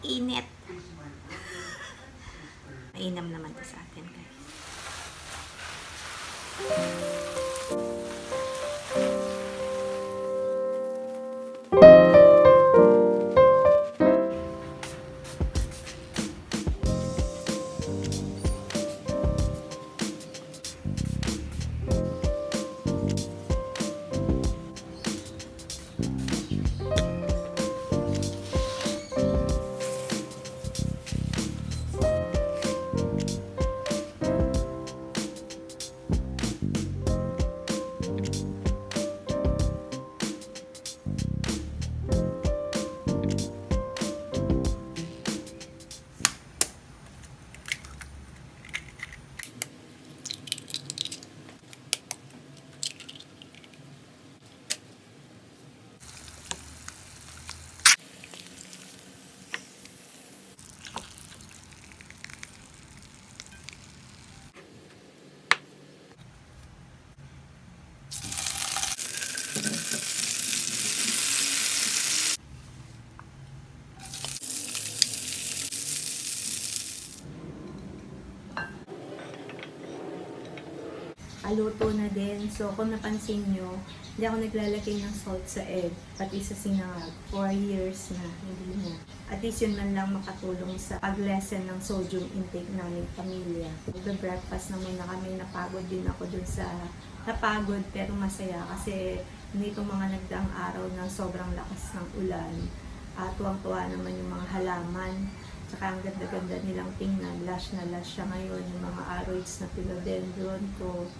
Init. Mainam naman to sa atin, guys. Luto na din. So, kung napansin nyo, hindi ako naglalagay ng salt sa egg, pati sa sinangag. 4 years na, hindi na. At least yun man lang makatulong sa pag-lessen ng sodium intake namin pamilya. Mag-breakfast naman na kami, napagod din ako dun sa, napagod pero masaya kasi nitong mga nagdaang araw na sobrang lakas ng ulan. At tuwang-tuwa naman yung mga halaman. Tsaka ang ganda-ganda nilang tingnan, lush na lush siya ngayon, yung mga aroids na philodendron ko,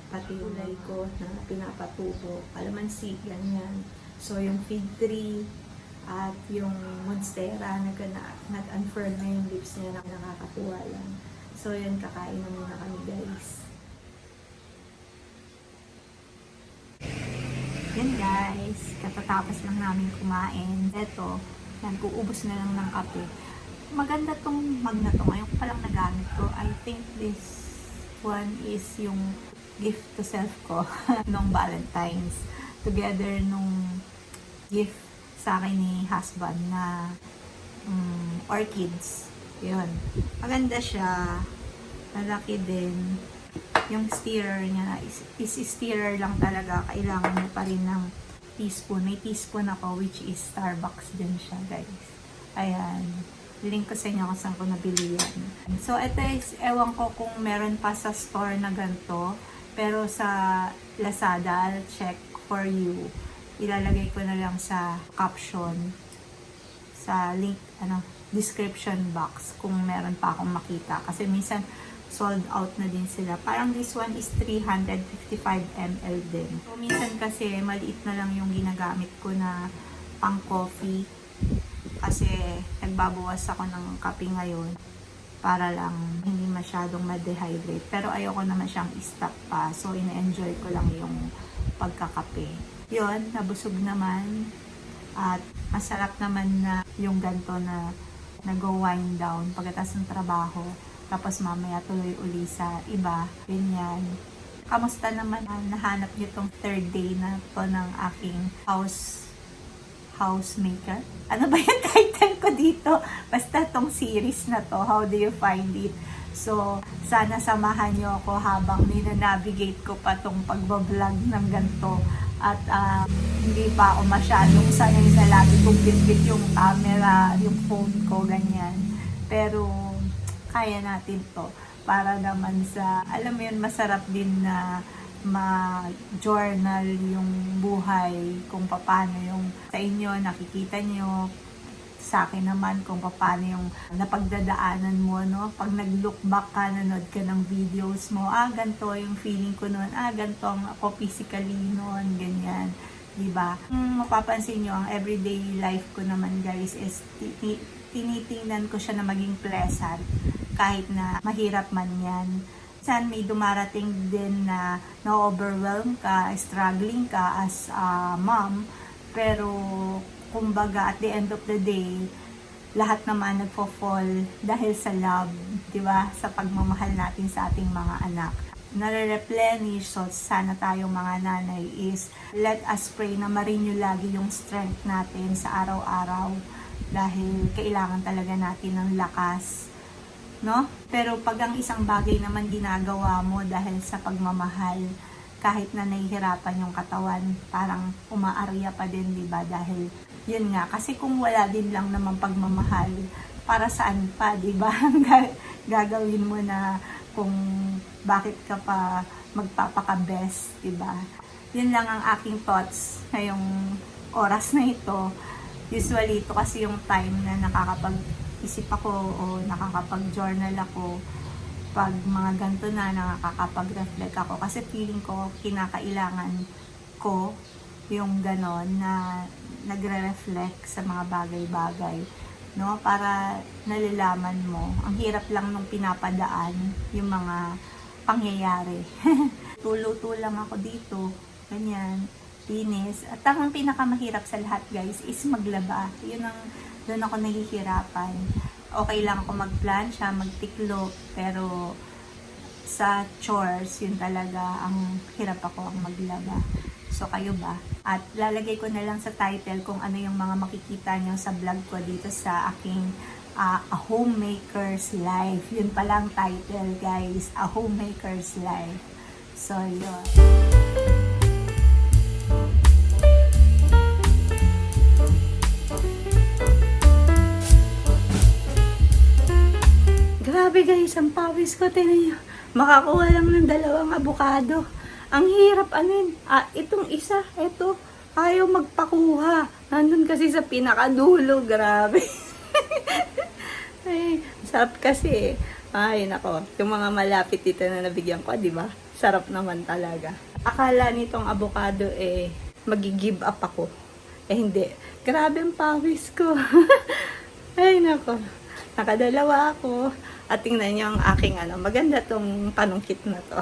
pati ulay ko na pinapatubo, kalamansi, ganyan. So yung fig tree at yung monstera, nag-unfurl na yung lips niya, nakakatuwa lang. So yun, kakain na muna kami, guys. Yan guys, katatapos lang namin kumain. Eto, yan, uubos na lang ng kape. Maganda tong mug na to. Ngayon ko palang nagamit ko. I think this one is yung gift to self ko nung Valentine's. Together nung gift sa akin ni husband na orchids. Yun. Maganda siya. Malaki din. Yung stirrer niya is stirrer lang talaga. Kailangan mo pa rin ng teaspoon. May teaspoon ako which is Starbucks din siya, guys. Ayan. Link ko sa inyo kung saan ko nabili yan. So, ito is, ewan ko kung meron pa sa store na ganito. Pero sa Lazada, I'll check for you. Ilalagay ko na lang sa caption, sa link, description box kung meron pa akong makita. Kasi minsan, sold out na din sila. Parang this one is 355 ml din. So, minsan kasi, maliit na lang yung ginagamit ko na pang coffee. Kasi, nagbabawas ako ng kape ngayon para lang hindi masyadong ma-dehydrate. Pero ayoko naman siyang i-stop pa. So, ina-enjoy ko lang yung pagkakape. Yun, nabusog naman. At masarap naman na yung ganito na nag-wind down pagkatapos ng trabaho. Tapos mamaya tuloy uli sa iba. Ganyan. Kamusta naman? Nahanap niyo tong third day na to ng aking housemaker. Ano ba yung title ko dito? Basta tong series na to, how do you find it? So, sana samahan nyo ako habang nina-navigate ko pa tong pagbablog ng ganito. At hindi pa ako masyadong sanay na lagi kong bitbit yung camera, yung phone ko, ganyan. Pero, kaya natin to. Para naman sa, alam mo yun, masarap din na ma-journal yung buhay, kung paano yung sa inyo, nakikita nyo, sa akin naman kung paano yung napagdadaanan mo, no? Pag nag-look back ka, nanood ka ng videos mo, ganito yung feeling ko noon, ganito ako physically noon, ganyan. Diba? Mapapansin nyo, ang everyday life ko naman, guys, is tinitingnan ko siya na maging pleasant, kahit na mahirap man yan. Minsan may dumarating din na na-overwhelm ka, struggling ka as a mom, pero kumbaga at the end of the day, lahat naman nagfo-fall dahil sa love, di ba? Sa pagmamahal natin sa ating mga anak. Nare-replenish, so sana tayong mga nanay is let us pray na ma-renew lagi yung strength natin sa araw-araw dahil kailangan talaga natin ng lakas, no? Pero pag ang isang bagay naman ginagawa mo dahil sa pagmamahal, kahit na nahihirapan yung katawan, parang umaarya pa din, di ba? Dahil yun nga, kasi kung wala din lang naman pagmamahal, para saan pa, di ba? Gagawin mo na kung bakit ka pa magpapaka-best, di ba? Yun lang ang aking thoughts ngayong oras na ito. Usually, ito kasi yung time na nakakapag-isip ako o nakakapag-journal ako pag mga ganito na nakakapag-reflect ako. Kasi feeling ko, kinakailangan ko yung ganon na nagre-reflect sa mga bagay-bagay, no? Para nalalaman mo. Ang hirap lang nung pinapadaan yung mga pangyayari. Tulo-tulo lang ako dito. Ganyan. Linis. At ang pinakamahirap sa lahat, guys, is maglaba. Yun ang, doon ako nahihirapan. Okay lang ako magplansya, magtiklo, pero sa chores, yun talaga ang hirap ako ang maglaba. So, kayo ba? At lalagay ko na lang sa title kung ano yung mga makikita nyo sa vlog ko dito sa aking A Homemaker's Life. Yun palang title, guys. A Homemaker's Life. So, yun. Grabe guys, ang pawis ko. Tingnan nyo. Makakuha lang ng 2 abukado. Ang hirap anin. Itong isa, ito, ayaw magpakuha. Nandun kasi sa pinakadulo. Grabe. Ay, sarap kasi. Ay, nako. Yung mga malapit dito na nabigyan ko, di ba? Sarap naman talaga. Akala nitong abukado magi-give up ako. Hindi. Grabe ang pawis ko. Ay, nako. Nakadalawa ako. At tingnan nyo ang aking maganda tong panungkit na to.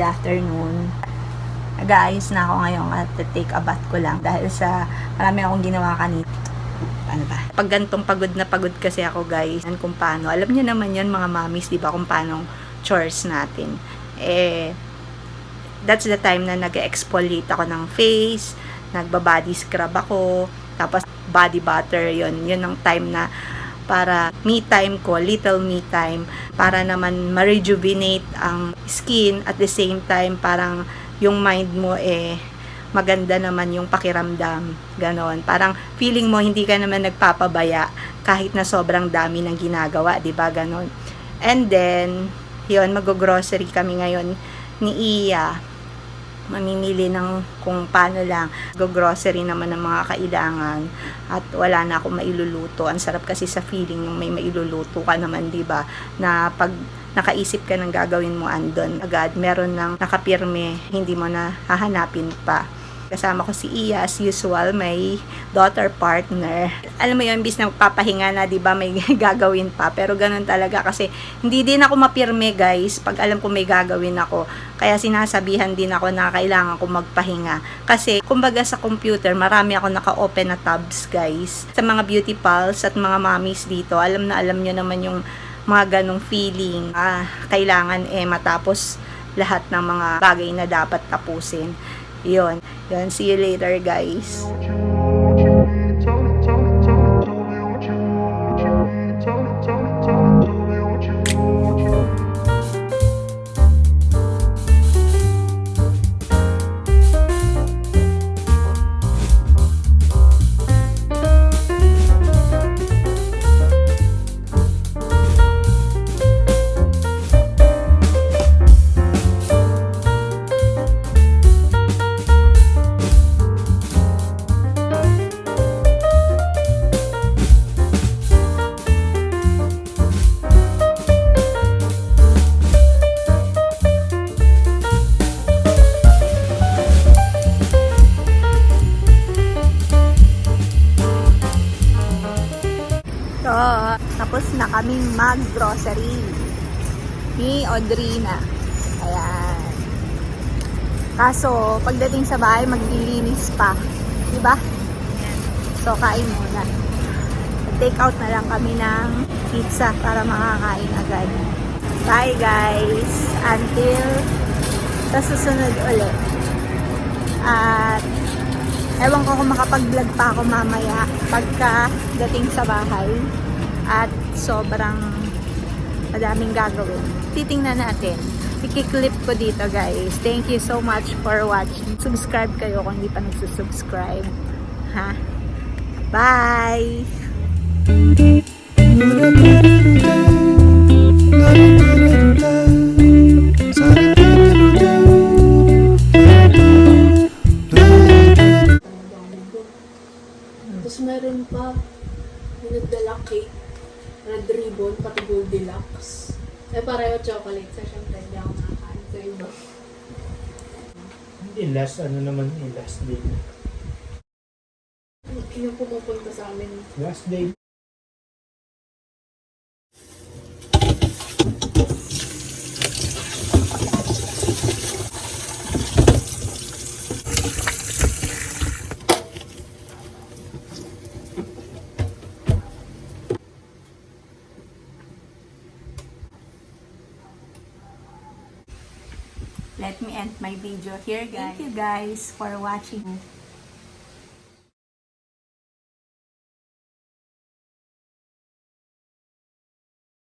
Afternoon. Nag-aayos na ako ngayon at take a bath ko lang dahil sa marami akong ginawa kanina. Ano ba? Pag gantong pagod na pagod kasi ako, guys, kung paano. Alam niyo naman yan mga mommies, di ba, kung paano chores natin. That's the time na nag-exfoliate ako ng face, nagba-body scrub ako, tapos body butter, yun ang time na para me time ko, little me time, para naman ma-rejuvenate ang skin at the same time parang yung mind mo maganda naman yung pakiramdam, ganon. Parang feeling mo hindi ka naman nagpapabaya kahit na sobrang dami ng ginagawa, 'di ba, ganon. And then, yun, mag-grocery kami ngayon ni Iya. Mamimili ng kung paano lang. Go-grocery naman ng mga kailangan. At wala na akong mailuluto. Ang sarap kasi sa feeling nung may mailuluto ka naman, di ba? Na pag nakaisip ka ng gagawin mo andon, agad meron ng nakapirme, hindi mo na hahanapin pa. Kasama ko si Iya, as usual, may daughter partner. Alam mo yun, imbis na magpapahinga na, di ba, may gagawin pa. Pero ganun talaga kasi hindi din ako mapirme, guys, pag alam ko may gagawin ako. Kaya sinasabihan din ako na kailangan ko magpahinga. Kasi, kumbaga sa computer, marami ako naka-open na tabs, guys. Sa mga beauty pals at mga mommies dito, alam nyo naman yung mga ganong feeling. Kailangan matapos lahat ng mga bagay na dapat tapusin. Yun. See you later, guys. tapos na kaming mag-grocery ni Audrina. Ayan. Kaso, pagdating sa bahay, maglilinis pa. Diba? So, kain muna. Take out na lang kami ng pizza para makakain agad. Bye guys! Until sa susunod ulit. At ewan ko kung makapag-vlog pa ako mamaya pagka dating sa bahay. At sobrang madaming gagawin. Titingnan natin. I-clip ko dito guys. Thank you so much for watching. Subscribe kayo kung hindi pa nagsusubscribe. Ha? Bye! Tapos meron pa yung nagdala cake, red ribbon, pati Goldilocks. Eh pareho chocolate, so syempre hindi ako nakakain sa iba. Hindi last, ano naman yung last day. Yung pumupunta sa amin. Last day. Let me end my video here guys. Thank you guys for watching.